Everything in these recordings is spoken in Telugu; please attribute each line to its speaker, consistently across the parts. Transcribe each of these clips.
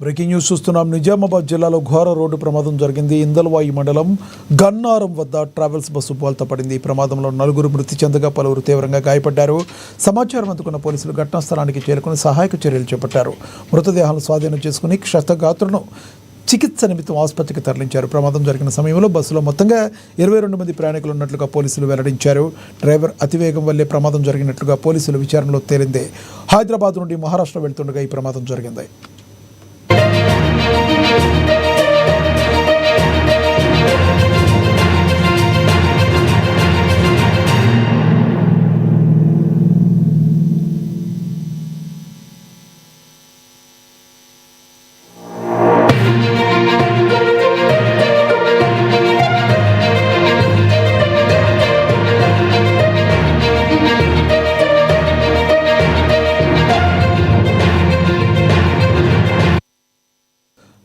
Speaker 1: బ్రేకింగ్ న్యూస్ చూస్తున్నాం. నిజామాబాద్ జిల్లాలో ఘోర రోడ్డు ప్రమాదం జరిగింది. ఇందల్వాయి మండలం గన్నారం వద్ద ట్రావెల్స్ బస్సు బోల్తా పడింది. ఈ ప్రమాదంలో 4 మృతి చెందగా పలువురు తీవ్రంగా గాయపడ్డారు. సమాచారం అందుకున్న పోలీసులు ఘటనా స్థలానికి చేరుకుని సహాయక చర్యలు చేపట్టారు. మృతదేహాలను స్వాధీనం చేసుకుని క్షతగాత్రులను చికిత్స నిమిత్తం ఆసుపత్రికి తరలించారు. ప్రమాదం జరిగిన సమయంలో బస్సులో మొత్తంగా 22 మంది ప్రయాణికులు ఉన్నట్లుగా పోలీసులు వెల్లడించారు. డ్రైవర్ అతివేగం వల్లే ప్రమాదం జరిగినట్లుగా పోలీసుల విచారణలో తేలింది. హైదరాబాద్ నుండి మహారాష్ట్ర వెళ్తుండగా ఈ ప్రమాదం జరిగింది.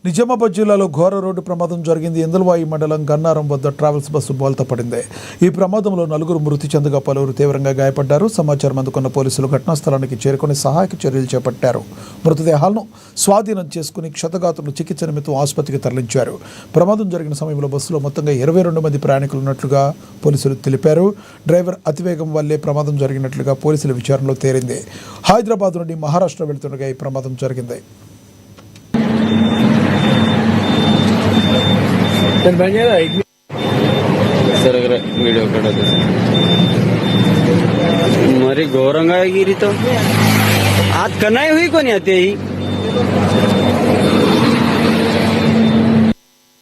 Speaker 1: నిజామాబాద్ జిల్లాలో ఘోర రోడ్డు ప్రమాదం జరిగింది. ఇందల్వాయి మండలం గన్నారం వద్ద ట్రావెల్స్ బస్సు బోల్తా పడింది. ఈ ప్రమాదంలో 4 మృతి చెందగా పలువురు తీవ్రంగా గాయపడ్డారు. సమాచారం అందుకున్న పోలీసులు ఘటనా స్థలానికి చేరుకుని సహాయక చర్యలు చేపట్టారు. మృతదేహాలను స్వాధీనం చేసుకుని క్షతగాత్రులు చికిత్స నిమిత్తం ఆసుపత్రికి తరలించారు. ప్రమాదం జరిగిన సమయంలో బస్సులో మొత్తంగా 22 మంది ప్రయాణికులు ఉన్నట్లుగా పోలీసులు తెలిపారు. డ్రైవర్ అతివేగం వల్లే ప్రమాదం జరిగినట్లుగా పోలీసుల విచారణలో తేలింది. హైదరాబాద్ నుండి మహారాష్ట్ర వెళ్తుండగా ఈ ప్రమాదం జరిగింది.
Speaker 2: वीडियो मरी घोरंगा गिरी तो आज कनाई हुई कोणी आते ही